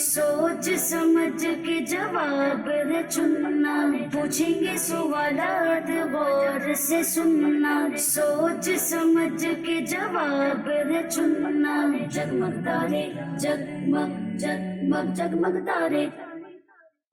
सोच समझ के जवाब है चुनना, पूछेंगे सवालात गौर से सुनना। सोच समझ के जवाब है चुनना, जगमग तारे जगमग जगमग जगमग तारे।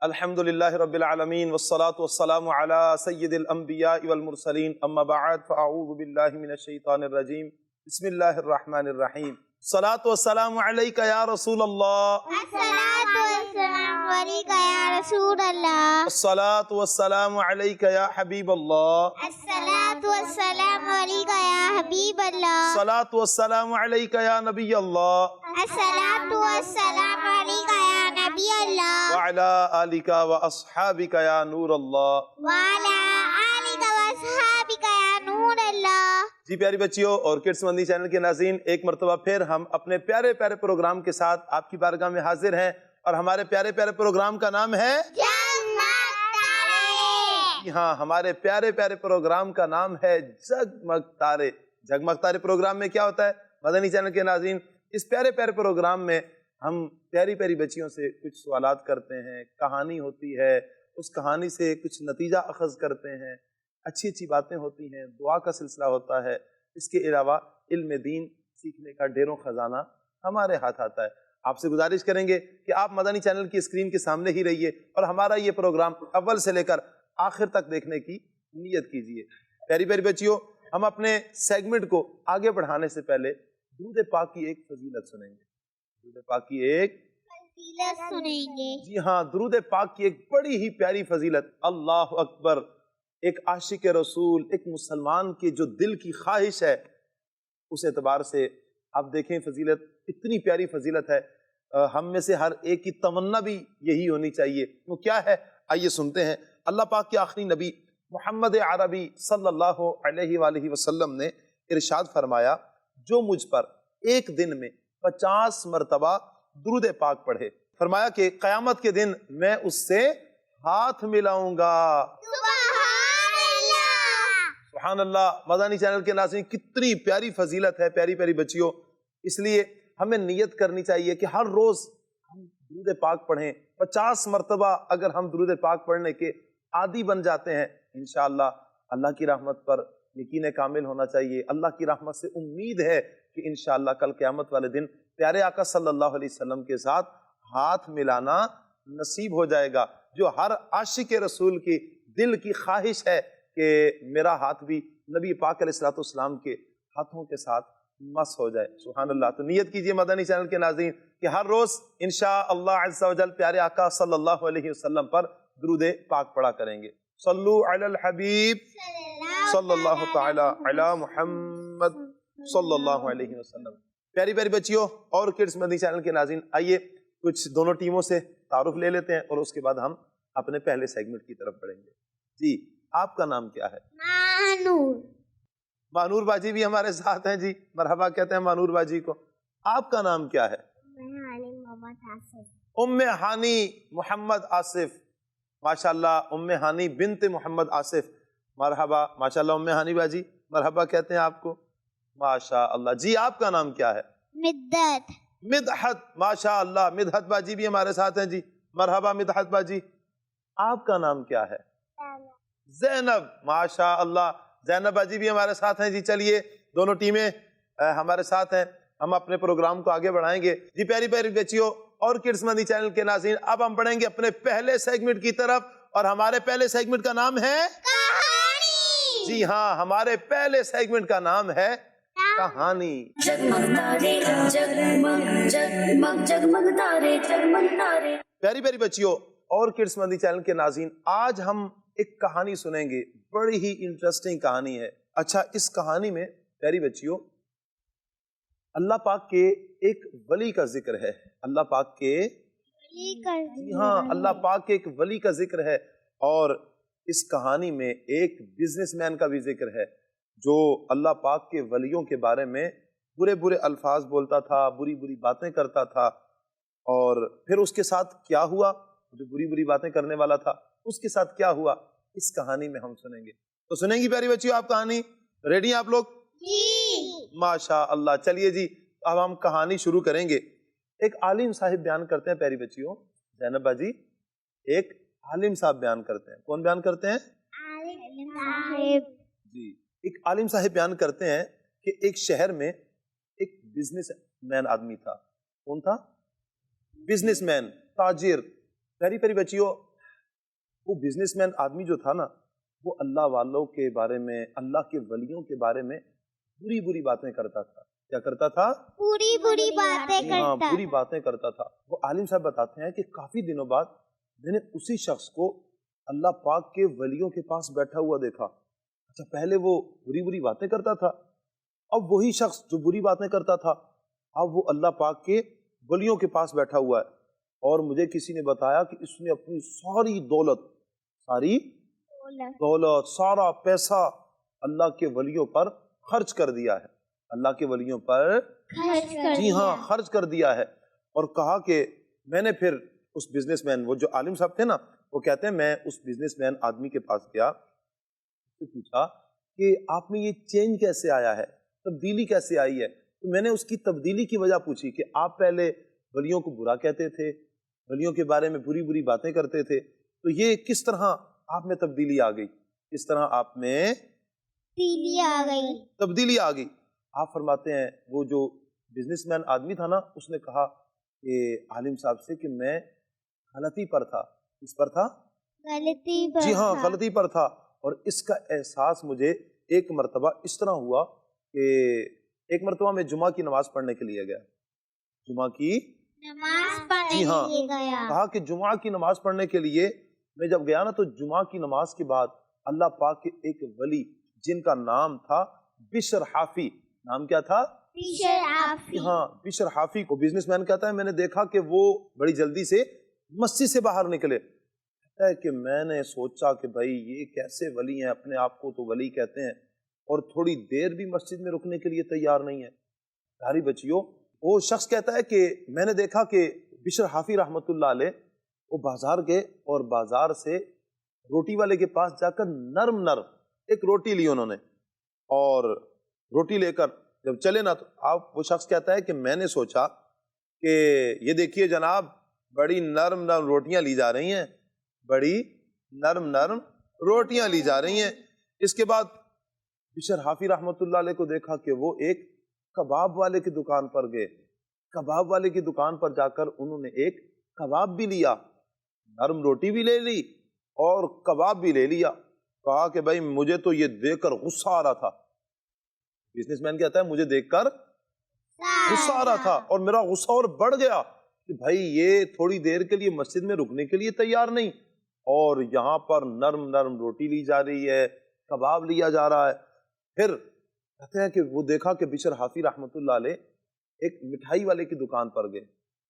अल्हम्दुलिल्लाह रब्बिल आलमीन वस्सलातु वस्सलामु अला सय्यिदिल अंबिया वल मुरसलीन अम्मा बअद फ़अऊज़ु बिल्लाहि मिनश शैतानिर रजीम बिस्मिल्लाहिर रहमानिर रहीम। सलातु वस्सलामु अलैका या रसूल अल्लाह, अस्सलातु वस्सलामु अलैका या रसूल अल्लाह, अस्सलातु वस्सलामु अलैका या हबीब अल्लाह, अस्सलातु वस्सलामु अलैका या हबीब अल्लाह, सलातु वस्सलामु अलैका या नबी अल्लाह अस्सलातु वस्सलामु अलैका या नबी अल्लाह, व अला आलिका व अस्हाबिका या नूर अल्लाह। व अला आलिका व अस्हाबिका या नूर अल्लाह। जी प्यारी बच्चियों और किड्स मंदी चैनल के नाज़रीन, एक मरतबा फिर हम अपने प्यारे प्यारे प्रोग्राम के साथ आपकी बारगाह में हाजिर हैं और हमारे प्यारे प्यारे प्रोग्राम का नाम है जगमग तारे। जी हाँ, हमारे प्यारे प्यारे प्रोग्राम का नाम है जगमग तारे। जगमग तारे प्रोग्राम में क्या होता है मदनी चैनल के नाज़रीन, इस प्यारे प्यारे प्रोग्राम में हम प्यारी प्यारी बच्चियों से कुछ सवालात करते हैं, कहानी होती है, उस कहानी से कुछ नतीजा अखज़ करते हैं, अच्छी अच्छी बातें होती हैं, दुआ का सिलसिला होता है। इसके अलावा इल्म दीन सीखने का ढेरों खजाना हमारे हाथ आता है। आपसे गुजारिश करेंगे कि आप मदनी चैनल की स्क्रीन के सामने ही रहिए और हमारा ये प्रोग्राम अव्वल से लेकर आखिर तक देखने की नीयत कीजिए। प्यारी प्यारी बच्चियों, हम अपने सेगमेंट को आगे बढ़ाने से पहले दुरूद पाक की एक फजीलत सुनेंगे। दुरूद पाक की एक फजीलत सुनेंगे। जी हाँ, दुरूद पाक की एक बड़ी ही प्यारी फजीलत। अल्लाह अकबर। एक आशिक रसूल, एक मुसलमान की जो दिल की ख्वाहिश है, उस एतबार से आप देखें फजीलत इतनी प्यारी फजीलत है। हम में से हर एक की तमन्ना भी यही होनी चाहिए। वो क्या है, आइए सुनते हैं। अल्लाह पाक के आखिरी नबी मोहम्मद अरबी सल्लल्लाहु अलैहि वसल्लम ने इरशाद फरमाया, जो मुझ पर एक दिन में 50 मरतबा दुरूद पाक पढ़े, फरमाया कि क़यामत के दिन मैं उससे हाथ मिलाऊंगा। सुभान अल्लाह। मदनी चैनल के नाज़रीन, कितनी प्यारी फजीलत है प्यारी प्यारी बच्चियों। इसलिए हमें नियत करनी चाहिए कि हर रोज हम दुरूद पाक पढ़ें। 50 मरतबा अगर हम दुरूद पाक पढ़ने के आदी बन जाते हैं, इंशाअल्लाह अल्लाह की रहमत पर यकीन कामिल होना चाहिए। अल्लाह की रहमत से उम्मीद है कि इंशाअल्लाह कल क़यामत वाले दिन प्यारे आका सल्लल्लाहु अलैहि वसल्लम के साथ हाथ मिलाना नसीब हो जाएगा। जो हर आशिक रसूल की दिल की ख्वाहिश है कि मेरा हाथ भी नबी पाक अलैहिस्सलाम के हाथों के साथ मस हो जाए। सुभान अल्लाह। तो नियत कीजिए मदनी चैनल के नाज़रीन कि हर रोज इंशाअल्लाह अज़्ज़ा वजल प्यारे आका सल्लल्लाहु अलैहि वसल्लम पर दुरूद पाक पढ़ा करेंगे। सल्लु अलल हबीब सल्लल्लाहु तआला अला मुहम्मद सल्लल्लाहु अलैहि वसल्लम। प्यारी प्यारी बच्चियों और किड्स मदनी चैनल के नाज़रीन, आइए कुछ दोनों टीमों से तारुफ ले लेते हैं और उसके बाद हम अपने पहले सेगमेंट की तरफ बढ़ेंगे। जी, आपका नाम क्या है? मानूर। मानूर बाजी भी हमारे साथ हैं जी, मरहबा कहते हैं मानूर बाजी को। आपका नाम क्या है? उम्मे हानी मोहम्मद आसिफ। माशाल्लाह, उम्मे हानी बिन्त मोहम्मद आसिफ। मरहबा, माशाल्लाह उम्मे हानी बाजी, मरहबा कहते हैं आपको। माशाअल्लाह। जी, आपका नाम क्या है? मिद्दत। मिदहत। माशाअल्लाह, मिदहत बाजी भी हमारे साथ हैं जी, मरहबा मिदहत बाजी। आपका नाम क्या है? ज़ैनब। माशाअल्लाह, ज़ैनब बाजी भी हमारे साथ हैं जी। चलिए, दोनों टीमें हमारे साथ हैं, हम अपने प्रोग्राम को आगे बढ़ाएंगे। जी प्यारी प्यारी बच्चियों और किड्स मदनी चैनल के नाज़रीन, अब हम बढ़ेंगे अपने पहले सेगमेंट की तरफ और हमारे पहले सेगमेंट का नाम है कहानी। जी हाँ, हमारे पहले सेगमेंट का नाम है कहानी। जगमग तारे जगमग जगमग जगमग तारे जगमग तारे। प्यारी प्यारी बच्चियों और किड्स मदनी चैनल के नाज़रीन, आज हम एक कहानी सुनेंगे, बड़ी ही इंटरेस्टिंग कहानी है। अच्छा, इस कहानी में प्यारी बच्चियों अल्लाह पाक के एक वली का जिक्र है। अल्लाह पाक के जी हाँ, अल्लाह पाक के एक वली का जिक्र है और इस कहानी में एक बिजनेसमैन का भी जिक्र है जो अल्लाह पाक के वलियों के बारे में बुरे बुरे अल्फाज बोलता था, बुरी बुरी बातें करता था। और फिर उसके साथ क्या हुआ, जो बुरी बुरी बातें करने वाला था उसके साथ क्या हुआ, इस कहानी में हम सुनेंगे। तो सुनेंगी प्यारी बच्चियों आप कहानी? रेडी हैं आप लोग? जी। माशा अल्लाह। चलिए जी, अब हम कहानी शुरू करेंगे। ایک عالم صاحب بیان کرتے ہیں پیاری بچیوں، زینب باجی، ایک عالم صاحب بیان کرتے ہیں. کون بیان کرتے ہیں؟ عالم صاحب. جی، ایک عالم صاحب بیان کرتے ہیں کہ ایک شہر میں ایک بزنس مین آدمی تھا. کون تھا؟ بزنس مین، تاجر. پیاری پیاری بچیوں، وہ بزنس مین آدمی جو تھا نا، وہ اللہ والوں کے بارے میں، اللہ کے ولیوں کے بارے میں بری بری باتیں کرتا تھا. کیا کرتا تھا؟ پوری بری باتیں ہاں، کرتا. بری باتیں کرتا تھا. وہ عالم صاحب بتاتے ہیں کہ کافی دنوں بعد میں نے اسی شخص کو اللہ پاک کے ولیوں کے پاس بیٹھا ہوا دیکھا. اچھا، پہلے وہ بری بری باتیں کرتا تھا، اب وہی شخص جو بری باتیں کرتا تھا اب وہ اللہ پاک کے ولیوں کے پاس بیٹھا ہوا ہے. اور مجھے کسی نے بتایا کہ اس نے اپنی ساری دولت، سارا پیسہ اللہ کے ولیوں پر خرچ کر دیا ہے. اللہ کے ولیوں پر جی ہاں خرچ کر دیا ہے. اور کہا کہ میں نے پھر اس بزنس مین، وہ جو عالم صاحب تھے نا، وہ کہتے ہیں میں اس بزنس مین آدمی کے پاس گیا، پوچھا کہ آپ میں یہ چینج کیسے آیا ہے، تبدیلی کیسے آئی ہے. تو میں نے اس کی تبدیلی کی وجہ پوچھی کہ آپ پہلے ولیوں کو برا کہتے تھے، ولیوں کے بارے میں بری بری باتیں کرتے تھے، تو یہ کس طرح آپ میں تبدیلی آ گئی، کس طرح آپ میں تبدیلی آ گئی. آپ فرماتے ہیں وہ جو بزنس مین آدمی تھا نا، اس نے کہا کہ عالم صاحب سے کہ میں غلطی پر تھا. کس پر تھا؟ جی ہاں، غلطی پر تھا. اور اس کا احساس مجھے ایک مرتبہ اس طرح ہوا کہ ایک مرتبہ میں جمعہ کی نماز پڑھنے کے لیے گیا. جمعہ کی جی ہاں، کہا کہ جمعہ کی نماز پڑھنے کے لیے میں جب گیا نا، تو جمعہ کی نماز کے بعد اللہ پاک کے ایک ولی جن کا نام تھا بشر حافی. نام کیا تھا؟ ہاں، بشر حافی کو بزنس مین کہتا ہے میں نے دیکھا کہ وہ بڑی جلدی سے مسجد سے باہر نکلے. کہتا ہے کہ میں نے سوچا کہ بھائی یہ کیسے ولی ہیں، اپنے آپ کو تو ولی کہتے ہیں اور تھوڑی دیر بھی مسجد میں رکنے کے لیے تیار نہیں ہے. پیاری بچیوں، وہ شخص کہتا ہے کہ میں نے دیکھا کہ بشر حافی رحمت اللہ علیہ وہ بازار گئے اور بازار سے روٹی والے کے پاس جا کر نرم نرم ایک روٹی لی انہوں نے، اور روٹی لے کر جب چلے نا، تو وہ شخص کہتا ہے کہ میں نے سوچا کہ یہ دیکھیے جناب، بڑی نرم نرم روٹیاں لی جا رہی ہیں، بڑی نرم نرم روٹیاں لی جا رہی ہیں. اس کے بعد بشر حافی رحمت اللہ علیہ کو دیکھا کہ وہ ایک کباب والے کی دکان پر گئے. کباب والے کی دکان پر جا کر انہوں نے ایک کباب بھی لیا، نرم روٹی بھی لے لی اور کباب بھی لے لیا. کہا کہ بھائی مجھے تو یہ دیکھ کر غصہ آ رہا تھا. بزنس مین کہتا ہے مجھے دیکھ کر غصہ آ رہا تھا اور میرا غصہ اور بڑھ گیا کہ بھائی یہ تھوڑی دیر کے لیے مسجد میں رکنے کے لیے تیار نہیں، اور یہاں پر نرم نرم روٹی لی جا رہی ہے، کباب لیا جا رہا ہے. پھر کہتے ہیں کہ وہ دیکھا کہ بشر حافی رحمت اللہ علیہ ایک مٹھائی والے کی دکان پر گئے.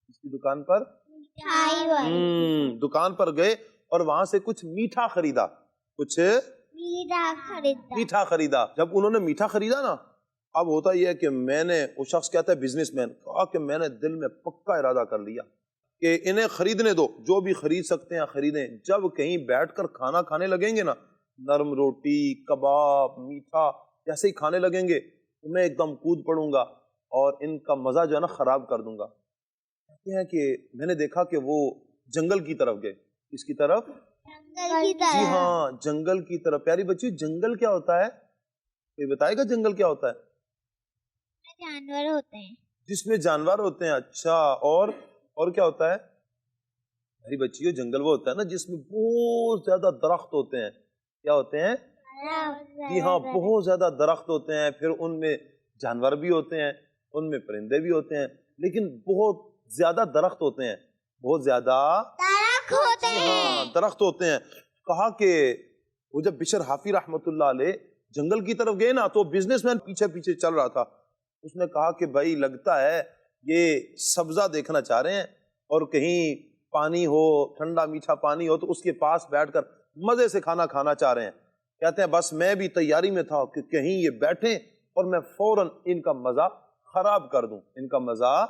اس کی دکان پر دکان پر گئے اور وہاں سے کچھ میٹھا خریدا، کچھ میٹھا خریدا. جب انہوں نے میٹھا خریدا نا، اب ہوتا یہ ہے کہ میں نے، وہ شخص کہتا ہے بزنس مین، کہا کہ میں نے دل میں پکا ارادہ کر لیا کہ انہیں خریدنے دو، جو بھی خرید سکتے ہیں خریدیں. جب کہیں بیٹھ کر کھانا کھانے لگیں گے نا، نرم روٹی، کباب، میٹھا جیسے ہی کھانے لگیں گے تو میں ایک دم کود پڑوں گا اور ان کا مزہ جو ہے نا خراب کر دوں گا. کہتے ہیں کہ میں نے دیکھا کہ وہ جنگل کی طرف گئے. اس کی طرف؟ جی ہاں، جنگل کی طرف. پیاری بچی، جنگل کیا ہوتا ہے؟ کوئی بتائے گا جنگل کیا ہوتا ہے؟ جانور ہوتے ہیں جس میں جانور ہوتے ہیں. اچھا، اور کیا ہوتا ہے؟ میری بچیوں، جنگل وہ ہوتا ہے نا جس میں بہت زیادہ درخت ہوتے ہیں. کیا ہوتے ہیں؟ جی ہاں، بہت زیادہ درخت ہوتے ہیں. پھر ان میں جانور بھی ہوتے ہیں، ان میں پرندے بھی ہوتے ہیں، لیکن بہت زیادہ درخت ہوتے ہیں، بہت زیادہ درخت ہوتے ہیں. کہا کہ وہ جب بشر حافی رحمت اللہ علیہ جنگل کی طرف گئے نا، تو بزنس مین پیچھے پیچھے چل رہا تھا. اس نے کہا کہ بھائی لگتا ہے یہ سبزہ دیکھنا چاہ رہے ہیں اور کہیں پانی ہو، ٹھنڈا میٹھا پانی ہو تو اس کے پاس بیٹھ کر مزے سے کھانا کھانا چاہ رہے ہیں. کہتے ہیں بس میں بھی تیاری میں تھا کہ کہیں یہ بیٹھیں اور میں فوراً ان کا مزہ خراب کر دوں، ان کا مزہ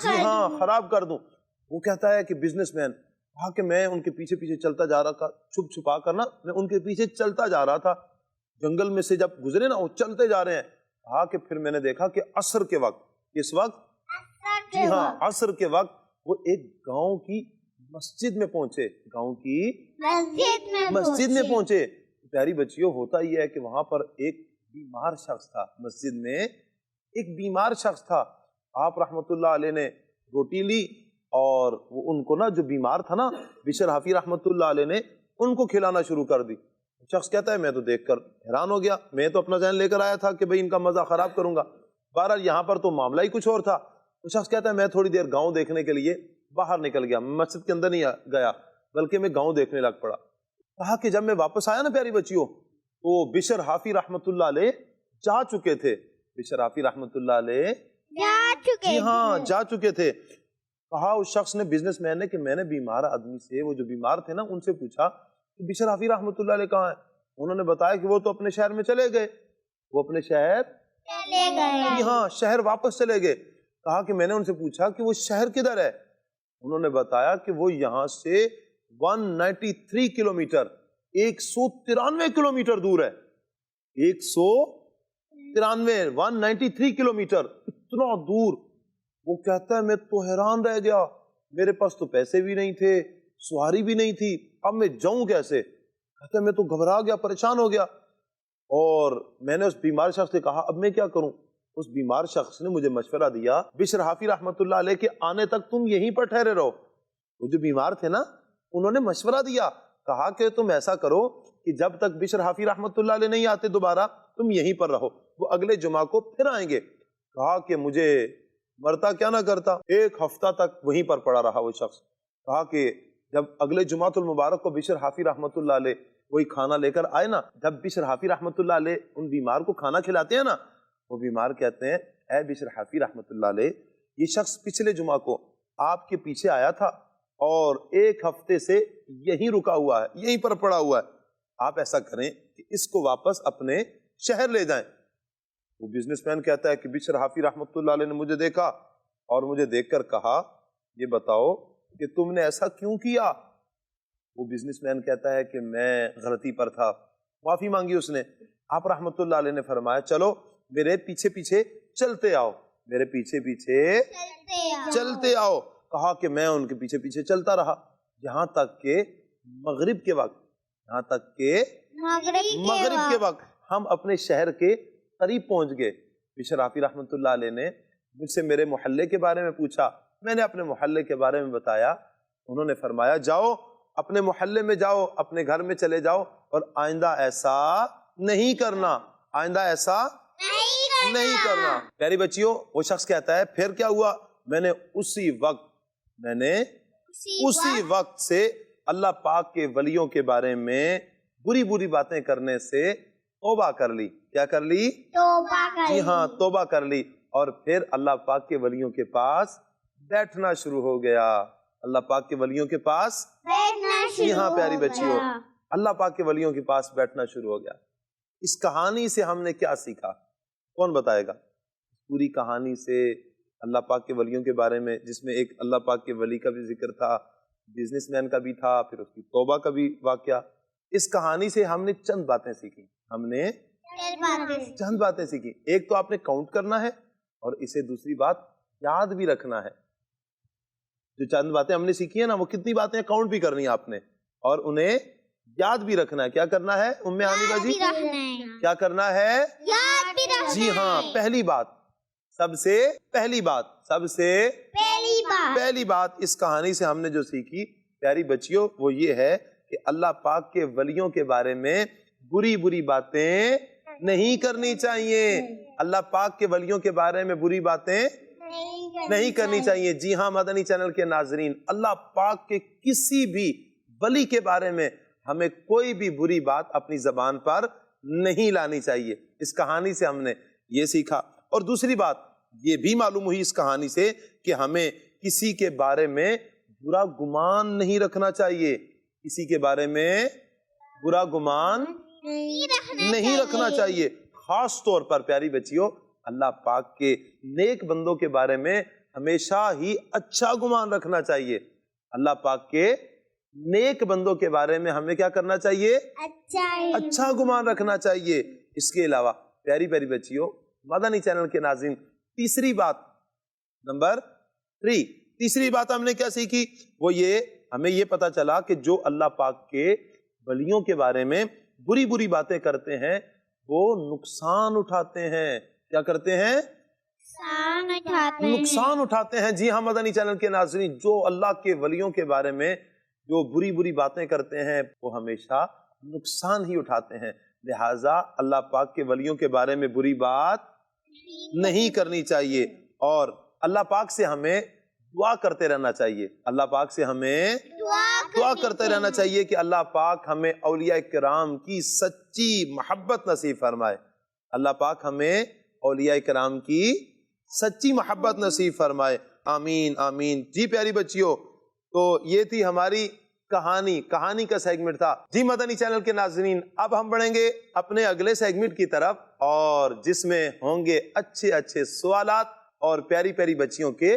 جی ہاں خراب کر دوں. وہ کہتا ہے کہ بزنس مین کہا کہ میں ان کے پیچھے پیچھے چلتا جا رہا تھا، چھپ چھپا کر نا میں ان کے پیچھے چلتا جا رہا تھا. جنگل میں سے جب گزرے نا، وہ چلتے جا رہے ہیں. کہا کہ پھر میں نے دیکھا کہ عصر کے وقت، اس وقت جی ہاں عصر کے وقت وہ ایک گاؤں کی مسجد میں پہنچے، گاؤں کی مسجد میں پہنچے۔ پیاری بچیوں، ہوتا یہ ہے کہ وہاں پر ایک بیمار شخص تھا، مسجد میں ایک بیمار شخص تھا۔ آپ رحمت اللہ علیہ نے روٹی لی اور وہ ان کو نا، جو بیمار تھا نا، بشر حافی رحمت اللہ علیہ نے ان کو کھلانا شروع کر دی۔ شخص کہتا ہے میں تو دیکھ کر حیران ہو گیا، میں تو اپنا ذہن لے کر آیا تھا کہ بھئی ان کا مزہ خراب کروں گا، بہرحال یہاں پر تو معاملہ ہی کچھ اور تھا۔ وہ شخص کہتا ہے میں تھوڑی دیر گاؤں دیکھنے کے لیے باہر نکل گیا، مسجد کے اندر نہیں گیا بلکہ میں گاؤں دیکھنے لگ پڑا۔ کہا کہ جب میں واپس آیا نا پیاری بچیوں، تو بشر حافی رحمت اللہ علیہ جا چکے تھے۔ بشر حافی رحمت اللہ علیہ جی ہاں جا چکے تھے۔ کہا اس شخص نے، بزنس مین نے، کہ میں نے بیمار آدمی سے، وہ جو بیمار تھے نا، ان سے پوچھا کہ بشر حافی رحمت اللہ علیہ کہاں ہیں؟ انہوں نے بتایا کہ وہ تو اپنے شہر میں چلے گئے، وہ اپنے شہر جی ہاں شہر واپس چلے گئے۔ کہا کہ میں نے ان سے پوچھا کہ وہ شہر کدھر ہے؟ انہوں نے بتایا کہ وہ یہاں سے 193 کلومیٹر 193 کلومیٹر دور ہے۔ 193 کلومیٹر، اتنا دور۔ وہ کہتا ہے میں تو حیران رہ گیا، میرے پاس تو پیسے بھی نہیں تھے، سواری بھی نہیں تھی، اب میں جاؤں کیسے؟ کہتا ہے میں تو گھبرا گیا، پریشان ہو گیا، اور میں نے اس بیمار شخص سے کہا اب میں کیا کروں؟ اس بیمار شخص نے مجھے مشورہ دیا، بشر حافی رحمت اللہ علیہ کے آنے تک تم یہیں پر ٹھہرے رہو۔ وہ جو بیمار تھے نا، انہوں نے مشورہ دیا، کہا کہ تم ایسا کرو کہ جب تک بشر حافی رحمت اللہ علیہ نہیں آتے دوبارہ، تم یہیں پر رہو، وہ اگلے جمعہ کو پھر آئیں گے۔ کہا کہ مجھے مرتا کیا نہ کرتا، ایک ہفتہ تک وہیں پر پڑا رہا وہ شخص۔ کہا کہ جب اگلے جمعۃ المبارک کو بشر حافی رحمت اللہ علیہ وہی کھانا لے کر آئے نا، جب بشر حافی رحمت اللہ علیہ ان بیمار کو کھانا کھلاتے ہیں نا، وہ بیمار کہتے ہیں اے بشر حافی رحمت اللہ علیہ، یہ شخص پچھلے جمعہ کو آپ کے پیچھے آیا تھا اور ایک ہفتے سے یہیں رکا ہوا ہے، یہیں پر پڑا ہوا ہے، آپ ایسا کریں کہ اس کو واپس اپنے شہر لے جائیں۔ وہ بزنس مین کہتا ہے کہ بشر حافی رحمت اللہ علیہ نے مجھے دیکھا اور مجھے دیکھ کر کہا یہ بتاؤ کہ تم نے ایسا کیوں کیا؟ وہ بزنس مین کہتا ہے کہ میں غلطی پر تھا، معافی مانگی اس نے۔ آپ رحمت اللہ علیہ نے فرمایا چلو میرے پیچھے پیچھے چلتے آؤ، میرے پیچھے پیچھے چلتے آؤ۔ کہا کہ میں ان کے پیچھے پیچھے چلتا رہا یہاں تک کہ مغرب کے وقت ہم اپنے شہر کے قریب پہنچ گئے۔ بشر حافی رحمت اللہ علیہ نے مجھ سے میرے محلے کے بارے میں پوچھا، میں نے اپنے محلے کے بارے میں بتایا۔ انہوں نے فرمایا جاؤ اپنے محلے میں جاؤ، اپنے گھر میں چلے جاؤ اور آئندہ ایسا نہیں کرنا، آئندہ ایسا نہیں کرنا۔ پیاری بچیوں، وہ شخص کہتا ہے پھر کیا ہوا؟ میں نے اسی وقت سے اللہ پاک کے ولیوں کے بارے میں بری بری باتیں کرنے سے توبہ کر لی۔ کیا کر لی؟ جی ہاں توبہ کر لی، اور پھر اللہ پاک کے ولیوں کے پاس بیٹھنا شروع ہو گیا۔ اللہ پاک کے ولیوں کے پاس جی ہاں پیاری بچیوں، اللہ پاک کے ولیوں کے پاس بیٹھنا شروع ہو گیا۔ اس کہانی سے ہم نے کیا سیکھا؟ کون بتائے گا؟ پوری کہانی سے اللہ پاک کے ولیوں کے بارے میں، جس میں ایک اللہ پاک کے ولی کا بھی ذکر تھا، بزنس مین کا بھی تھا، پھر اس کی توبہ کا بھی واقعہ، اس کہانی سے ہم نے چند باتیں سیکھی۔ ہم نے چند باتیں سیکھی۔ ایک تو آپ نے کاؤنٹ کرنا ہے، اور اسے دوسری بات یاد بھی رکھنا ہے۔ جو چند باتیں ہم نے سیکھی ہیں نا، وہ کتنی باتیں کاؤنٹ بھی کرنی ہے آپ نے، اور انہیں یاد بھی رکھنا ہے۔ کیا کرنا ہے ام حمیدہ جی؟ کیا کرنا ہے؟ جی ہاں، پہلی بات، سب سے پہلی بات اس کہانی سے ہم نے جو سیکھی پیاری بچیوں، وہ یہ ہے کہ اللہ پاک کے ولیوں کے بارے میں بری بری باتیں نہیں کرنی چاہیے۔ اللہ پاک کے ولیوں کے بارے میں بری باتیں نہیں کرنی چاہیے۔ جی ہاں مدنی چینل کے ناظرین، اللہ پاک کے کسی بھی ولی کے بارے میں ہمیں کوئی بھی بری بات اپنی زبان پر نہیں لانی چاہیے۔ اس کہانی سے ہم نے یہ سیکھا۔ اور دوسری بات یہ بھی معلوم ہوئی اس کہانی سے کہ ہمیں کسی کے بارے میں برا گمان نہیں رکھنا چاہیے، کسی کے بارے میں برا گمان نہیں رکھنا چاہیے۔ خاص طور پر پیاری بچیوں، اللہ پاک کے نیک بندوں کے بارے میں ہمیشہ ہی اچھا گمان رکھنا چاہیے۔ اللہ پاک کے نیک بندوں کے بارے میں ہمیں کیا کرنا چاہیے؟ اچھا گمان رکھنا چاہیے۔ اس کے علاوہ پیاری پیاری بچیوں، مدنی چینل کے ناظرین، تیسری بات، نمبر 3. तीसरी बात हमने क्या सीखी, वो ये हमें ये पता चला कि जो अल्लाह पाक के वलियों के बारे में बुरी बुरी बातें करते हैं वो नुकसान उठाते हैं। क्या करते हैं? नुकसान उठाते हैं। जी हाँ मदनी चैनल के नाज़रीन, जो अल्लाह के वलियों के बारे में जो बुरी बुरी बातें करते हैं वो हमेशा नुकसान ही उठाते हैं। लिहाजा अल्लाह पाक के वलियों के बारे में बुरी बात नहीं करनी चाहिए और अल्लाह पाक से हमें दुआ करते रहना चाहिए। अल्लाह पाक से हमें दुआ करते रहना चाहिए कि अल्लाह पाक हमें औलिया किराम की सच्ची मोहब्बत नसीब फरमाए। अल्लाह पाक हमें औलिया किराम की सच्ची मोहब्बत नसीब फरमाए। आमीन आमीन। जी प्यारी बच्चियों, तो ये थी हमारी कहानी का सेगमेंट था। जी मदनी चैनल के नाज़रीन, अब हम बढ़ेंगे अपने अगले सेगमेंट की तरफ और जिसमें होंगे अच्छे अच्छे सवालात और प्यारी प्यारी बच्चियों के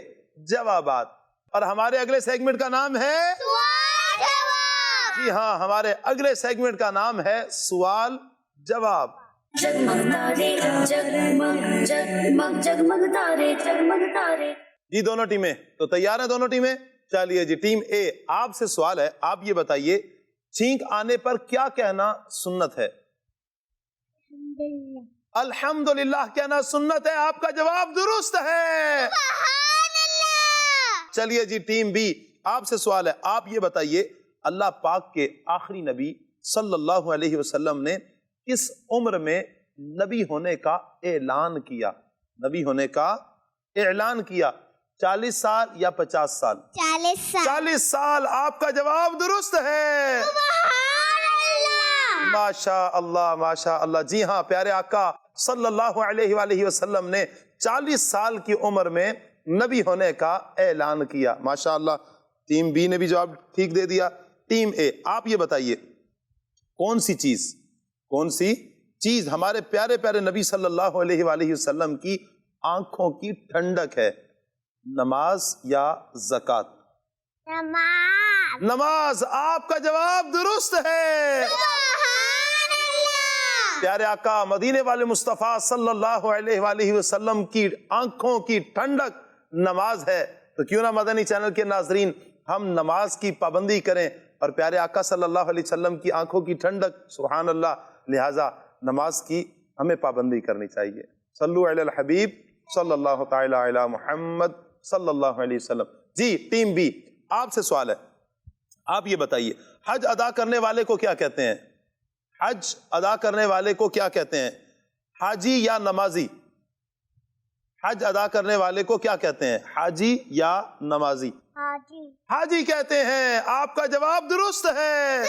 जवाबात। और हमारे अगले सेगमेंट का नाम है सवाल जवाब। जी हाँ, हमारे अगले सेगमेंट का नाम है सवाल जवाब। जगमग तारे जगमग जगमग जगमग तारे जगमग तारे। जी दोनों टीमें तो तैयार हैं? दोनों टीमें चलिए जी। टीम ए, आपसे सवाल है, आप ये बताइए छींक आने पर क्या कहना सुन्नत है? अल्हम्दुलिल्लाह कहना सुन्नत है। आपका जवाब दुरुस्त है। चलिए जी टीम बी, आपसे सवाल है, आप ये बताइए अल्लाह पाक के आखिरी नबी सल्लल्लाहु अलैहि वसल्लम ने किस उम्र में नबी होने का ऐलान किया? नबी होने का ऐलान किया 40 साल या 50 साल? 40 साल। 40 साल। आपका जवाब दुरुस्त है। माशा अल्लाह माशा अल्लाह। जी हाँ, प्यारे आका सल्लल्लाहु अलैहि वसल्लम ने 40 साल की उम्र में नबी होने का ऐलान किया। माशा अल्लाह। टीम बी ने भी जवाब ठीक दे दिया। टीम ए, आप ये बताइए कौन सी चीज हमारे प्यारे प्यारे नबी सल्लल्लाहु अलैहि वसल्लम की आंखों की ठंडक है? नमाज या ज़कात? नमाज। आपका जवाब दुरुस्त है। प्यारे आका मदीने वाले मुस्तफ़ा सल्लल्लाहु अलैहि वसल्लम की आंखों की ठंडक नमाज है। तो क्यों ना मदनी चैनल के नाजरीन हम नमाज की पाबंदी करें और प्यारे आका सल्लल्लाहु अलैहि वसल्लम की आंखों की ठंडक, सुभान अल्लाह। लिहाजा नमाज की हमें पाबंदी करनी चाहिए। सल्लु अलल हबीब सल्लल्लाहु तआला अला मुहम्मद सल्लल्लाहु अलैहि वसल्लम। जी टीम बी, आपसे सवाल है, आप ये बताइए हज अदा करने वाले को क्या कहते हैं? हज अदा करने वाले को क्या कहते हैं? हाजी या नमाजी? हज अदा करने वाले को क्या कहते हैं? हाजी या नमाजी? हाजी कहते हैं। आपका जवाब दुरुस्त है।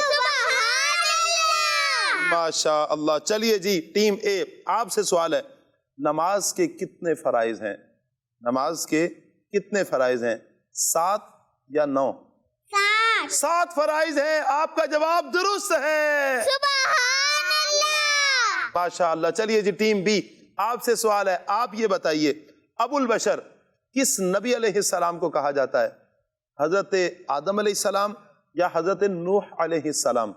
माशा अल्लाह। चलिए जी टीम ए, आपसे सवाल है, नमाज के कितने फराइज हैं? नमाज के कितने फराइज हैं? 7 या 9? 7 फराइज हैं। आपका जवाब दुरुस्त है। माशा अल्लाह। चलिए जी टीम बी, आपसे सवाल है, आप ये बताइए अबुल बशर किस नबी अलैहिस्सलाम को कहा जाता है? हजरत आदम अलैहिस्सलाम या हजरत नूह अलैहिस्सलाम?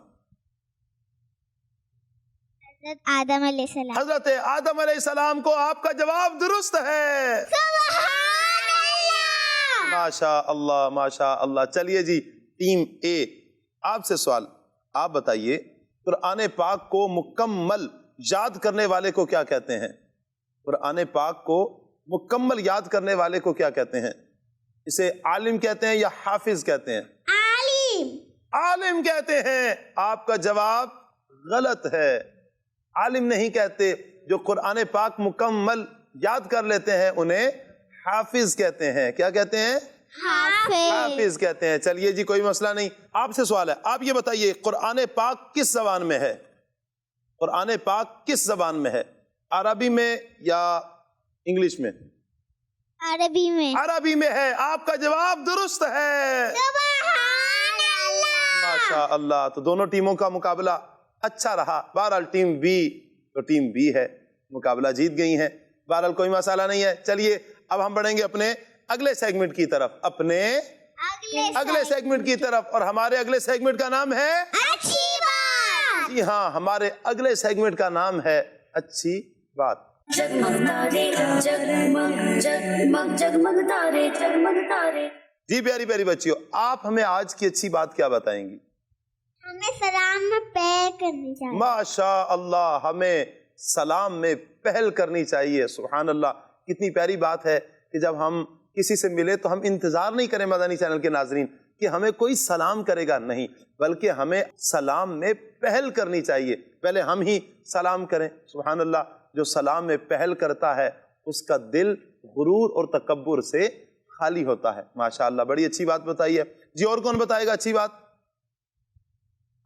आदम अलैहिस्सलाम। हजरत आदम अलैहिस्सलाम को। आपका जवाब दुरुस्त है। माशा अल्लाह माशा अल्लाह। चलिए जी टीम ए, आपसे सवाल, आप बताइए कुरान पाक को मुकम्मल याद करने वाले को क्या कहते हैं? कुरान पाक को मुकम्मल याद करने वाले को क्या कहते हैं? इसे आलिम कहते हैं या हाफिज कहते हैं? आलिम कहते हैं। आपका जवाब गलत है। आलिम नहीं कहते। जो कुरान पाक मुकम्मल याद कर लेते हैं उन्हें हाफिज कहते हैं। क्या कहते हैं? हाफिज कहते हैं। चलिए जी कोई मसला नहीं। आपसे सवाल है, आप ये बताइए कुरान पाक किस जबान में है? कुरान पाक किस जबान में है? अरबी में या इंग्लिश में? अरबी में। अरबी में है। आपका जवाब दुरुस्त है। माशा अल्लाह। तो दोनों टीमों का मुकाबला अच्छा रहा। बहरहाल टीम बी है, मुकाबला जीत गई है। बहरहाल कोई मसाला नहीं है। चलिए अब हम बढ़ेंगे अपने अगले सेगमेंट की तरफ, अगले सेगमेंट की तरफ। और हमारे अगले सेगमेंट का नाम है अच्छी बात। जी हाँ, हमारे अगले सेगमेंट का नाम है अच्छी बात। जगमग तारे जगमग जगमग जगमग तारे जगमग तारे। जी प्यारी प्यारी बच्चियों, आप हमें आज की अच्छी बात क्या बताएंगी? हमें सलाम में पहल करनी चाहिए। माशा अल्लाह, हमें सलाम में पहल करनी चाहिए। सुभान अल्लाह, कितनी प्यारी बात है कि जब हम किसी से मिले तो हम इंतजार नहीं करें मदनी चैनल के नाजरीन कि हमें कोई सलाम करेगा, नहीं, बल्कि हमें सलाम में पहल करनी चाहिए। पहले हम ही सलाम करें। सुभान अल्लाह, जो सलाम में पहल करता है उसका दिल गुरूर और तकब्बुर से खाली होता है। माशाअल्लाह, बड़ी अच्छी बात बताई है। जी और कौन बताएगा अच्छी बात?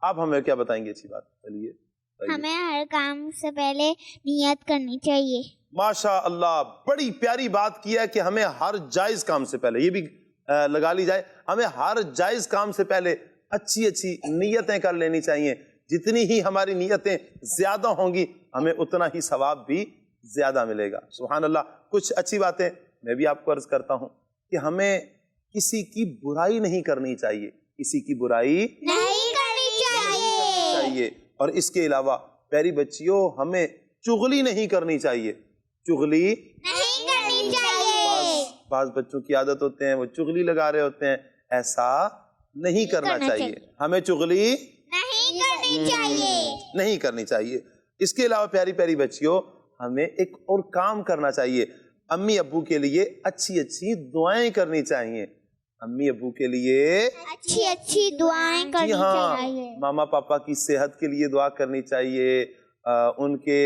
आप हमें क्या बताएंगे अच्छी बात? चलिए। हमें हर काम से पहले नियत करनी चाहिए। माशा अल्लाह, बड़ी प्यारी बात की है कि हमें हर जायज काम से पहले, ये भी लगा ली जाए, हमें हर जायज काम से पहले अच्छी अच्छी नियतें कर लेनी चाहिए। जितनी ही हमारी नियतें ज्यादा होंगी हमें उतना ही सवाब भी ज्यादा मिलेगा। सुभान अल्लाह। कुछ अच्छी बातें मैं भी आपको अर्ज करता हूँ कि हमें किसी की बुराई नहीं करनी चाहिए, किसी की बुराई नहीं करनी चाहिए। और इसके अलावा प्यारी बच्चियों, हमें चुगली नहीं करनी चाहिए। चुगली नहीं करनी चाहिए। बाज बच्चों की आदत होते हैं, वो चुगली लगा रहे होते हैं, ऐसा नहीं करना चाहिए। हमें चुगली नहीं करनी चाहिए। इसके अलावा प्यारी प्यारी बच्चियों, हमें एक और काम करना चाहिए। अम्मी अब्बू के लिए अच्छी अच्छी दुआएं करनी चाहिए। अम्मी अब्बू के लिए अच्छी अच्छी दुआएं करनी चाहिए। मामा पापा की सेहत के लिए दुआ करनी चाहिए, उनके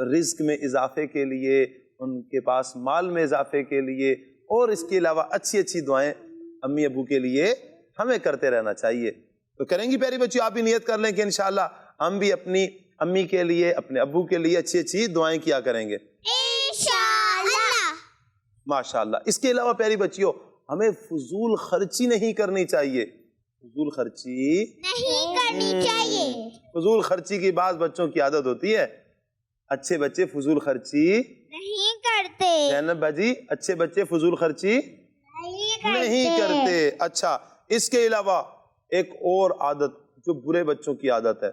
रिज्क में इजाफे के लिए, उनके पास माल में इजाफे के लिए, और इसके अलावा अच्छी अच्छी दुआएं अम्मी अब्बू के लिए हमें करते रहना चाहिए। तो करेंगी प्यारी बच्चियों? आप भी नियत कर लें कि इंशाअल्लाह हम भी अपनी अम्मी के लिए, अपने अब्बू के लिए अच्छी अच्छी दुआएं किया करेंगे इंशाअल्लाह। माशाअल्लाह। इसके अलावा प्यारी बच्चियों, हमें फजूल खर्ची नहीं करनी चाहिए। फजूल खर्ची नहीं करनी चाहिए। फजूल खर्ची की बात बच्चों की आदत होती है। अच्छे बच्चे फजूल खर्ची नहीं करते। जैनब बाजी, अच्छे बच्चे फजूल खर्ची नहीं करते। अच्छा, इसके अलावा एक और आदत जो बुरे बच्चों की आदत है,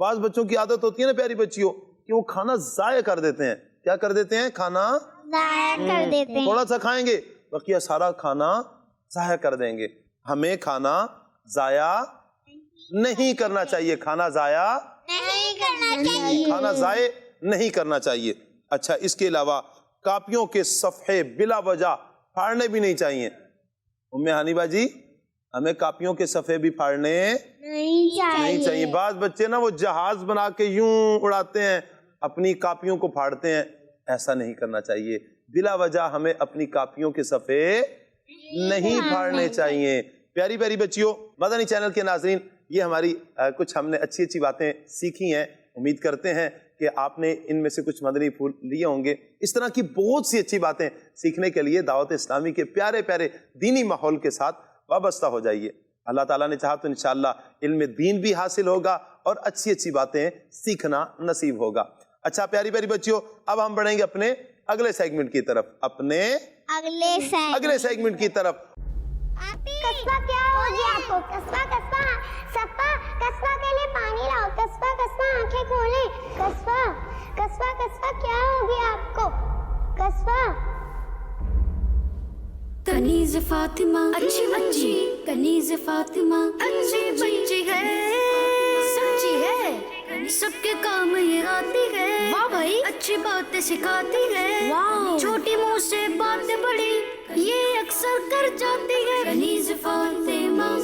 बाज बच्चों की आदत होती है ना प्यारी बच्चियों, कि वो खाना जाया कर देते हैं। क्या कर देते हैं? खाना जाया कर देते हैं। थोड़ा सा खाएंगे, बकिया सारा खाना जाया कर देंगे। हमें खाना जाया नहीं करना चाहिए। खाना जाया नहीं करना चाहिए। खाना जाया नहीं करना चाहिए। अच्छा, इसके अलावा कापियों के सफ़े बिला वजह फाड़ने भी नहीं चाहिए। उम्मे हनीबा जी, हमें कापियों के सफ़े भी फाड़ने नहीं चाहिए। बाज बच्चे ना वो जहाज बना के यूं उड़ाते हैं, अपनी कापियों को फाड़ते हैं, ऐसा नहीं करना चाहिए। बिला वजह हमें अपनी कापियों के सफ़े नहीं फाड़ने चाहिए। प्यारी प्यारी बच्चियों, मदनी चैनल के नाज़रीन, ये हमारी कुछ हमने अच्छी अच्छी बातें सीखी हैं। उम्मीद करते हैं कि आपने इनमें से कुछ मदनी फूल लिए होंगे। इस तरह की बहुत सी अच्छी बातें सीखने के लिए दावत इस्लामी के प्यारे प्यारे दीनी माहौल के साथ वाबस्ता हो जाइए। अल्लाह ताला ने चाहा तो इंशाअल्लाह इल्म दीन भी हासिल होगा और अच्छी अच्छी बातें सीखना नसीब होगा। अच्छा प्यारी प्यारी बच्चियों, अब हम बढ़ेंगे अपने अगले सेगमेंट की तरफ। अपने अगले सेगमेंट की तरफ। कस्बा क्या हो गया आपको? कस्बा कस्बा सप्पा कस्बा के लिए पानी लाओ। कस्बा कस्बा आंखें खोले। कस्बा कस्बा कस्बा क्या हो गया आपको? कस्बा कनीज़ फातिमा अच्छी बच्ची, कनीज़ फातिमा अच्छी बच्ची है, सच्ची है, सबके काम ये आती है। वाह भाई, अच्छी बातें सिखाती है। वाह, छोटी मुंह से बातें बड़ी ये अक्सर कर जाती है। कनीज़ फातिमा।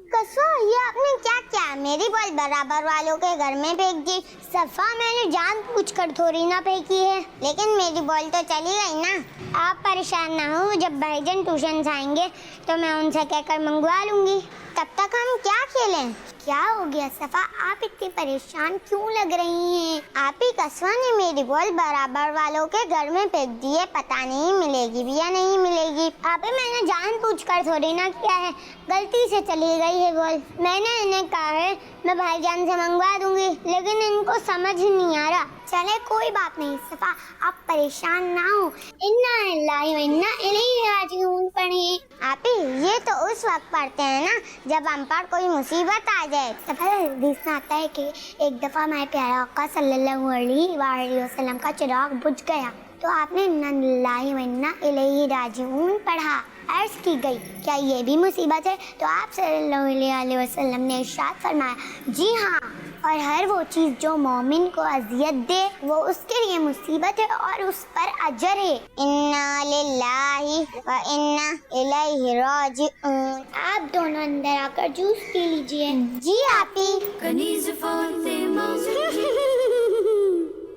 कस्बा, ये आपने क्या किया? मेरी बॉल बराबर वालों के घर में फेंक दी। सफा, मैंने जानबूझकर थोड़ी ना फेंकी है, लेकिन मेरी बॉल तो चली गई ना। आप परेशान ना हो, जब भाईजान ट्यूशन से आएंगे तो मैं उनसे कहकर मंगवा लूंगी। तब तक हम क्या खेलें? क्या हो गया सफा, आप इतनी परेशान क्यों लग रही हैं? आप ही कस्बा ने मेरी बॉल बराबर वालों के घर में फेंक दी है, पता नहीं मिलेगी भी या नहीं मिलेगी। आप ही, मैंने जानबूझकर थोड़ी ना किया है, गलती से चली गई है बॉल। मैंने इन्हें कहा है मैं भाईजान से मंगवा दूंगी, लेकिन इनको समझ नहीं आ रहा। चले कोई बात नहीं सफा, आप परेशान ना हो। इन्ना लिल्लाहि व इन्ना इलैहि राजिऊन पढ़े। आप ये तो उस वक्त पढ़ते हैं ना जब हम पर कोई मुसीबत आ जाए। सफा हदीस में आता है कि एक दफा हमारे प्यारे आका सल्लल्लाहु अलैहि वसल्लम का चिराग बुझ गया तो आपने इन्ना लिल्लाहि व इन्ना इलैहि राजिऊन पढ़ा। अर्ज की गई क्या ये भी मुसीबत है? तो आप सल्लल्लाहु अलैहि वसल्लम ने इरशाद फरमाया, जी हाँ, और हर वो चीज जो मोमिन को अजियत दे वो उसके लिए मुसीबत है और उस पर अजर है। इन्ना लिल्लाहि व इन्ना इलैहि राजिऊन। आप दोनों अंदर आकर जूस पी लीजिए। जी आपी। कनीज़ फातिमा।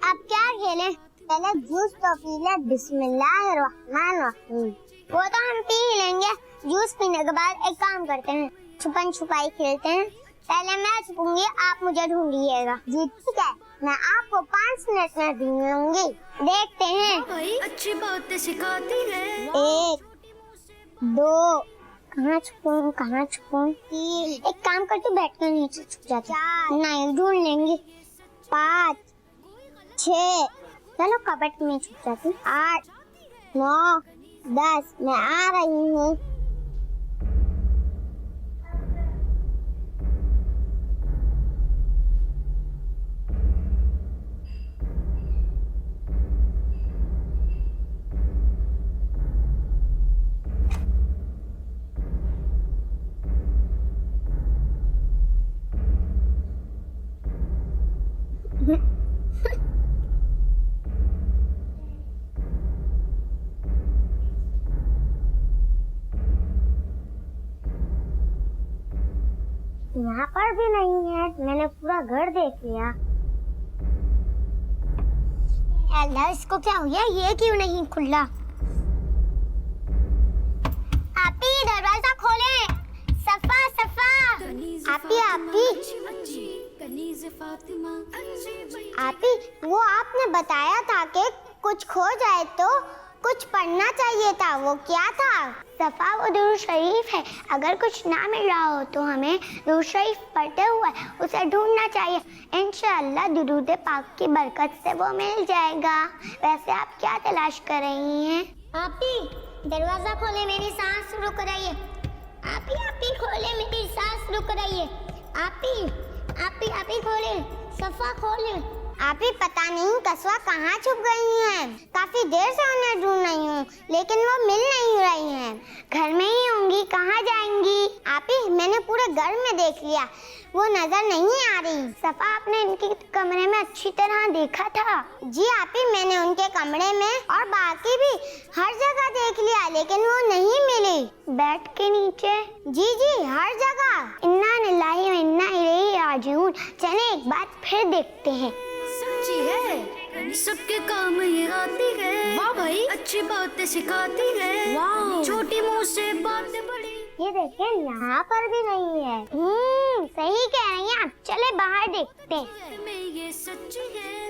अब क्या खेलें? पहले जूस तो पी ले। बिस्मिल्लाहिर्रहमानिर्रहीम। वो तो हम पी ही लेंगे। जूस पीने के बाद एक काम करते हैं, छुपन छुपाई खेलते हैं। पहले मैं छुपूंगी, आप मुझे ढूंढिएगा। जी ठीक है, मैं आपको 5 मिनट में ढूंढ लूंगी। देखते हैं। भाई अच्छी बातें सिखाती है। 1 2 कहाँ छुपूं? 3 एक काम कर, तू बैठ कर नीचे छुप जा। 4 नहीं ढूंढ लेंगे। 5 6 चलो कबट में छुप जाती। 8 9 10 मैं आ रही हूँ। यहाँ पर भी नहीं है। मैंने पूरा घर देख लिया। अल्लाह, इसको क्या हुआ? ये क्यों नहीं खुला? आपी दरवाजा खोले। सफा सफा। आपी कनीज़ फातिमा। आपी वो आपने बताया था कि कुछ खो जाए तो कुछ पढ़ना चाहिए था, वो क्या था? सफा वो दुरूद शरीफ है। अगर कुछ ना मिल रहा हो तो हमें दुरूद शरीफ पढ़ते हुए उसे ढूंढना चाहिए। इंशाअल्लाह दुरूद पाक की बरकत से वो मिल जाएगा। वैसे आप क्या तलाश कर रही हैं? आपी दरवाजा खोले, मेरी सांस रुक रही है। आपी खोले, मेरी सांस रुक रही है। आपी खोले, सफा खोले। आपी पता नहीं कस्वा कहाँ छुप गई हैं। काफी देर से उन्हें ढूंढ रही हूँ लेकिन वो मिल नहीं रही हैं। घर में ही होंगी, कहाँ जाएंगी? आपी मैंने पूरे घर में देख लिया, वो नजर नहीं आ रही। सफा आपने इनके कमरे में अच्छी तरह देखा था? जी आपी मैंने उनके कमरे में और बाकी भी हर जगह देख लिया लेकिन वो नहीं मिली। बेड के नीचे? जी हर जगह। इन्ना लिल्लाहि व इन्ना इलैहि राजिऊन। चले एक बार फिर देखते हैं। सच्ची है, सबके काम ये आती है। वाह भाई, अच्छी बातें सिखाती है। वाह, छोटी मुंह से बातें बड़ी। ये देखें, यहाँ पर भी नहीं है। सही कह रही हैं आप। चले बाहर देखते हैं। में ये सच्ची है।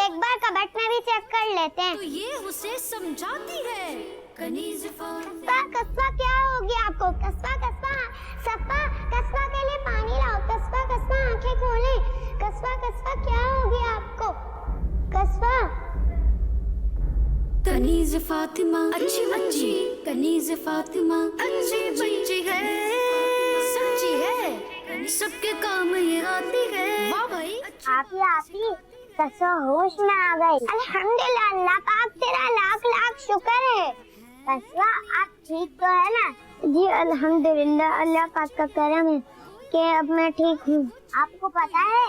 एक बार कबट में भी चेक कर लेते हैं। तो ये उसे समझाती है। कनीज़ फातिमा। कस्बा क्या हो गया आपको? कस्बा सफा कस्बा के लिए पानी लाओ। कस्बा आंखें खोले। कस्बा क्या हो गया आपको? कस्बा कनीज़ फातिमा अच्छी कनीज़ फातिमा अच्छी बच्ची है। सच्ची है, सबके काम ये आती है। वाह भाई, आपी कस्बा होश में आ गई। अल्हम्दुलिल्लाह, अल्लाह पाक तेरा लाख शुक्र है। कस्बा आप ठीक तो है ना? जी अल्हम्दुलिल्लाह, अल्लाह पाक का करम है कि अब मैं ठीक हूँ। आपको पता है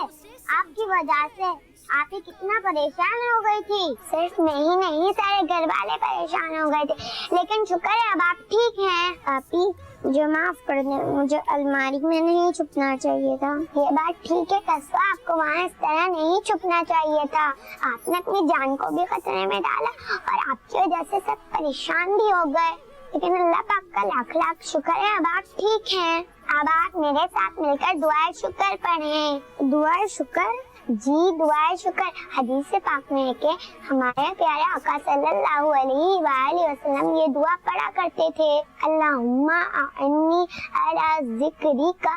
आपकी वजह से आप ही कितना परेशान हो गई थी। सिर्फ नहीं सारे घर वाले परेशान हो गए थे, लेकिन शुक्र है अब आप ठीक हैं। आपी मुझे माफ कर दे, मुझे अलमारी में नहीं छुपना चाहिए था। ये बात ठीक है कस्बा, आपको वहाँ इस तरह नहीं छुपना चाहिए था। आपने अपनी जान को भी खतरे में डाला और आपकी वजह से सब परेशान भी हो गए, लेकिन अल्लाह पाक का लाख शुक्र है अब आप ठीक हैं। अब आप मेरे साथ मिलकर दुआ शुक्र पढ़ें। दुआ शुक्र जी दुआ शुक्र हदीस पाक में है कि हमारे प्यारे आका सल्लल्लाहु अलैहि वसल्लम ये दुआ पढ़ा करते थे, अल्लाहुम्मा अइन्नी अला ज़िक्रिका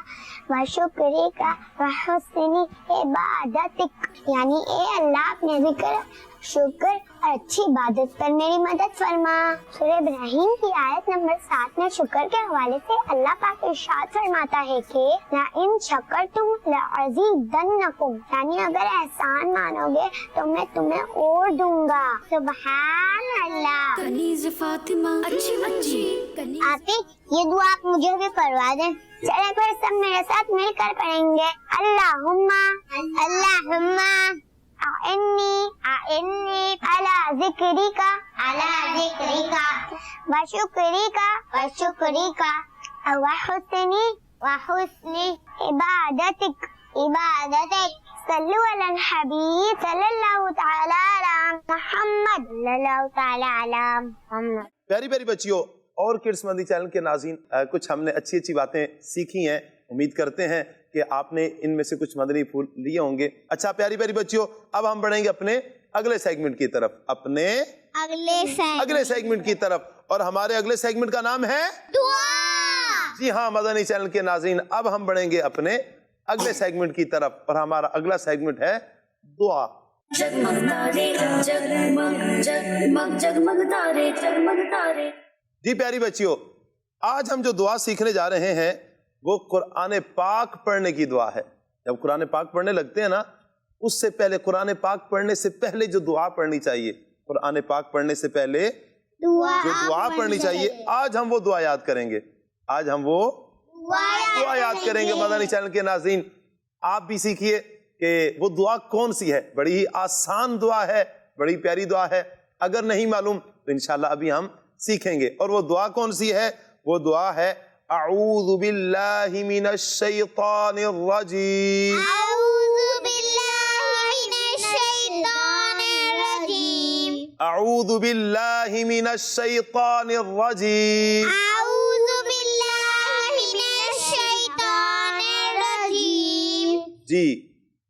व शुक्रिका व हुस्नि इबादतिक, यानी ए अल्लाह अपने जिक्र, शुक्र और अच्छी इबादत पर मेरी मदद फरमा। सूरह इब्राहिम की आयत नंबर 7 में शुक्र के हवाले से अल्लाह पाक इरशाद फरमाता है कि ला इन शकरतुम लअज़ीदन्नकुम, यानी अगर एहसान मानोगे तो मैं तुम्हें और दूंगा। सुभान अल्लाह। कनीज़ फातिमा अच्छी बच्ची। आपी ये दुआ आप मुझे भी पढ़वा दें। चले फिर सब मेरे साथ मिलकर पढ़ेंगे। अल्लाहुम्मा अल्लाहुम्मा अइन्नी अला ज़िक्रिका व शुक्रिका व हुस्नि इबादतिक। सल्लु अलल हबीब सल्लल्लाहु तआला अला मुहम्मद सल्लल्लाहु तआला अला मुहम्मद। प्यारी प्यारी बच्चियों और किड्स मंदी चैनल के नाज़रीन, कुछ हमने अच्छी अच्छी बातें सीखी हैं। उम्मीद करते हैं कि आपने इनमें से कुछ मदनी फूल लिए होंगे। अच्छा प्यारी प्यारी बच्चियों, अब हम बढ़ेंगे अपने अगले सेगमेंट की तरफ, अपने अगले सेगमेंट की तरफ, और हमारे अगले सेगमेंट का नाम है दुआ। जी हाँ मदनी चैनल के नाज़रीन, अब हम बढ़ेंगे अपने अगले सेगमेंट की तरफ, और हमारा अगला सेगमेंट है दुआ। जगमग तारे जगमग जगमग जगमग तारे जगमग तारे। जी प्यारी बच्चियों, आज हम जो दुआ सीखने जा रहे हैं वो कुरान पाक पढ़ने की दुआ है। जब कुरान पाक पढ़ने लगते हैं ना, उससे पहले कुरान पाक पढ़ने से पहले जो दुआ पढ़नी चाहिए, कुरान पाक पढ़ने से पहले जो दुआ पढ़नी चाहिए, आज हम वो दुआ याद करेंगे। आज हम वो दुआ याद करेंगे। मदनी चैनल के नाज़रीन, आप भी सीखिए कि वो दुआ कौन सी है। बड़ी ही आसान दुआ है, बड़ी प्यारी दुआ है। अगर नहीं मालूम तो इंशाल्लाह अभी हम सीखेंगे। और वो दुआ कौन सी है? वो दुआ है अऊज़ु बिल्लाहि मिनश शैतानिर रजीम। अऊज़ु बिल्लाहि मिनश शैतानिर रजीम। जी,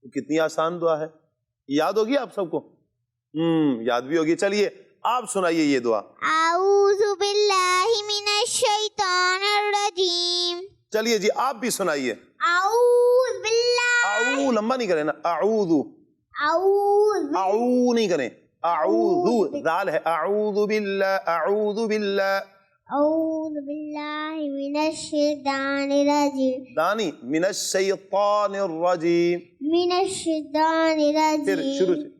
तो कितनी आसान दुआ है, याद होगी आप सबको? याद भी होगी। चलिए आप सुनाइए ये दुआ। आऊज़ु बिल्लाहि मिनश शैतानिर रजीम। चलिए जी आप भी सुनाइए। आऊज़ु बिल्लाहि। आऊ लंबा नहीं करें ना, आऊज़ु आऊ नहीं करें, आऊज़ु दाल है। आऊज़ु बिल्लाहि मिनश शैतानिर रजीम। दानी मिनश शैतानिर रजीम। फिर शुरू से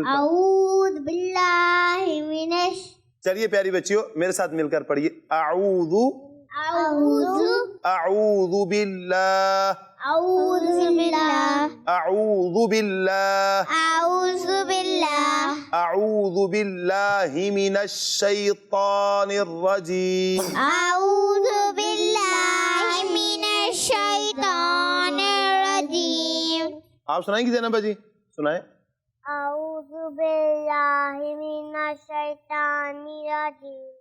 आऊज़ु बिल्लाहि मिनश। चलिए प्यारी बच्चियों मेरे साथ मिलकर पढ़िए। आऊज़ु बिल्लाह। अऊज़ु बिल्लाहि मिनश शैतानिर रजीम। आप सुनाएंगी ज़ैनब जी? सुनाएं। आऊज़ु बिल्लाहि मिनश शैतानिर रजीम।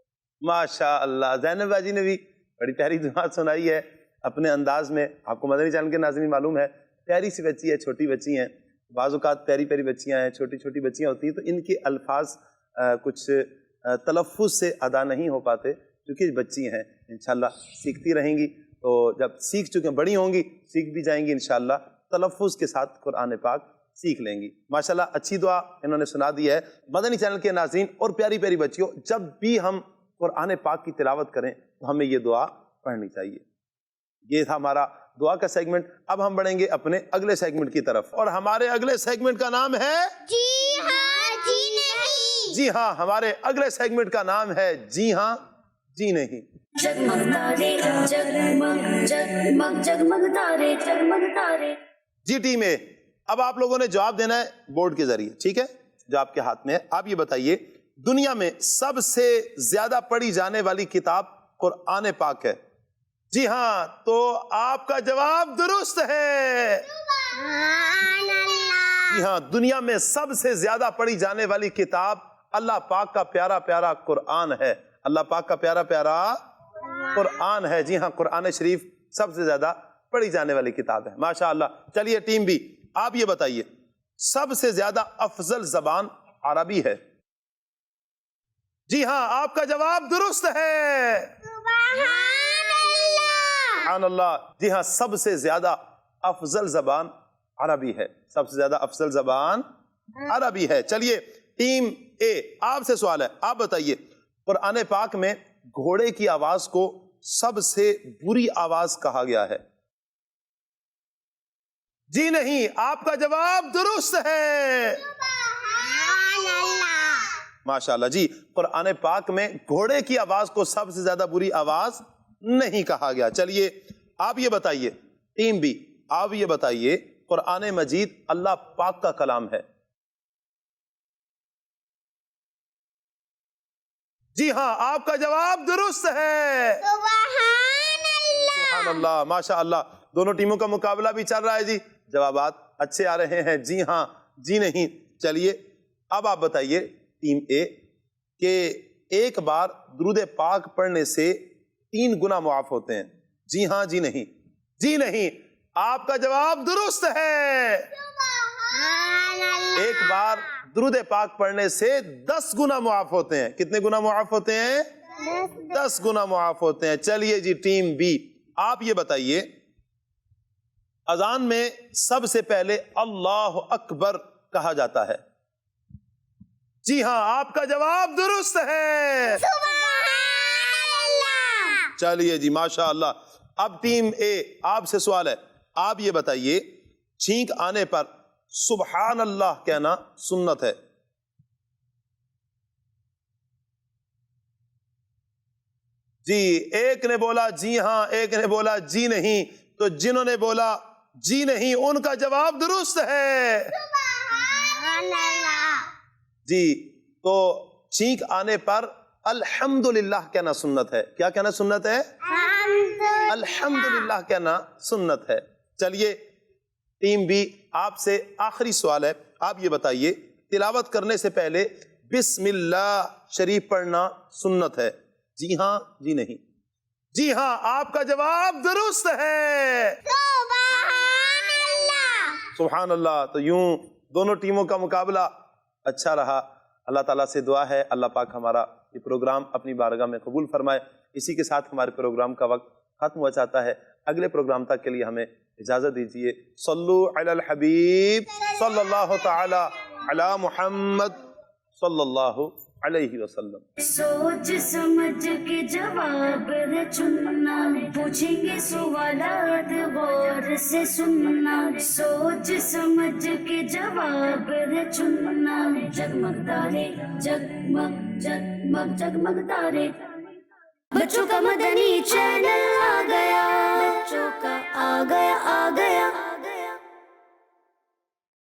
माशा अल्लाह, ज़ैनब बाजी ने भी बड़ी प्यारी दुआ सुनाई है अपने अंदाज में। आपको मदनी चैनल के नाज़रीन मालूम है, प्यारी सी बच्ची है, छोटी बच्ची हैं। बाज़ औक़ात प्यारी प्यारी बच्चियां हैं, छोटी छोटी बच्चियां होती हैं, तो इनके अल्फाज कुछ तलफ़्फ़ुज़ से अदा नहीं हो पाते, क्योंकि बच्ची हैं। इंशाल्लाह सीखती रहेंगी, तो जब सीख चुके बड़ी होंगी सीख भी जाएंगी इंशाल्लाह, तलफ़्फ़ुज़ के साथ कुरान पाक सीख लेंगी। माशाल्लाह अच्छी दुआ इन्होंने सुना दी है। मदनी चैनल के नाज़रीन और प्यारी प्यारी बच्चियों, जब भी हम कुरान पाक की तिलावत करें तो हमें ये दुआ पढ़नी चाहिए। ये था हमारा दुआ का सेगमेंट। अब हम बढ़ेंगे अपने अगले सेगमेंट की तरफ, और हमारे अगले सेगमेंट का नाम है जी हाँ जी नहीं। जी हाँ, हमारे अगले सेगमेंट का नाम है जी हाँ जी नहीं। जगमग तारे जगमग जगमग जगमग तारे जगमग तारे। जी टीम ए, अब आप लोगों ने जवाब देना है बोर्ड के जरिए, ठीक है, जो आपके हाथ में है। आप ये बताइए, दुनिया में सबसे ज्यादा पढ़ी जाने वाली किताब कुरान पाक है। जी हाँ, तो आपका जवाब दुरुस्त है। जी हाँ, दुनिया में सबसे ज्यादा पढ़ी जाने वाली किताब अल्लाह पाक का प्यारा प्यारा कुरान है। अल्लाह पाक का प्यारा प्यारा कुरान है। जी हाँ, कुरान शरीफ सबसे ज्यादा पढ़ी जाने वाली किताब है। माशाअल्लाह। चलिए टीम भी, آپ یہ بتائیے سب سے زیادہ افضل زبان عربی ہے؟ جی ہاں، آپ کا جواب درست ہے، سبحان اللہ۔ جی ہاں، سب سے زیادہ افضل زبان عربی ہے، سب سے زیادہ افضل زبان عربی ہے۔ چلیے ٹیم اے، آپ سے سوال ہے، آپ بتائیے قرآن پاک میں گھوڑے کی آواز کو سب سے بری آواز کہا گیا ہے؟ جی نہیں، آپ کا جواب درست ہے، ماشاءاللہ۔ جی قرآن پاک میں گھوڑے کی آواز کو سب سے زیادہ بری آواز نہیں کہا گیا۔ چلیے آپ یہ بتائیے ٹیم بی، آپ یہ بتائیے قرآن مجید اللہ پاک کا کلام ہے؟ جی ہاں، آپ کا جواب درست ہے، سبحان اللہ، ماشاء اللہ۔ دونوں ٹیموں کا مقابلہ بھی چل رہا ہے جی، جوابات اچھے آ رہے ہیں، جی ہاں جی نہیں۔ چلیے اب آپ بتائیے ٹیم اے کہ ایک بار درود پاک پڑھنے سے 3 گنا معاف ہوتے ہیں؟ جی ہاں جی نہیں؟ جی نہیں، آپ کا جواب درست ہے، ایک بار درود پاک پڑھنے سے 10 گنا معاف ہوتے ہیں۔ کتنے گنا معاف ہوتے ہیں؟ 10 گنا معاف ہوتے ہیں۔ چلیے جی ٹیم بی، آپ یہ بتائیے اذان میں سب سے پہلے اللہ اکبر کہا جاتا ہے؟ جی ہاں، آپ کا جواب درست ہے، چلیے جی ماشاء اللہ۔ اب ٹیم اے، آپ سے سوال ہے، آپ یہ بتائیے چھینک آنے پر سبحان اللہ کہنا سنت ہے؟ جی ایک نے بولا جی ہاں، ایک نے بولا جی نہیں، تو جنہوں نے بولا جی نہیں ان کا جواب درست ہے، جی تو چھینک آنے پر الحمدللہ کہنا سنت ہے؟ کیا کہنا سنت ہے؟ الحمدللہ کہنا سنت ہے۔ چلیے ٹیم بی، آپ سے آخری سوال ہے، آپ یہ بتائیے تلاوت کرنے سے پہلے بسم اللہ شریف پڑھنا سنت ہے؟ جی ہاں جی نہیں؟ جی ہاں، آپ کا جواب درست ہے، سبحان اللہ۔ تو یوں دونوں ٹیموں کا مقابلہ اچھا رہا۔ اللہ تعالیٰ سے دعا ہے اللہ پاک ہمارا یہ پروگرام اپنی بارگاہ میں قبول فرمائے۔ اسی کے ساتھ ہمارے پروگرام کا وقت ختم ہوا چاہتا ہے، اگلے پروگرام تک کے لیے ہمیں اجازت دیجیے۔ صلو علی الحبیب صلی اللہ تعالی علی محمد صلی اللہ علیہ وسلم۔ سوچ سمجھ کے جواب ہے چننا، پوچھیں گے سوالات غور سے سننا، سوچ سمجھ کے جواب ہے چننا، جگمگ تارے جگمگ جگمگ جگمگ تارے۔ بچوں کا مدنی چینل آ گیا، بچوں کا آ گیا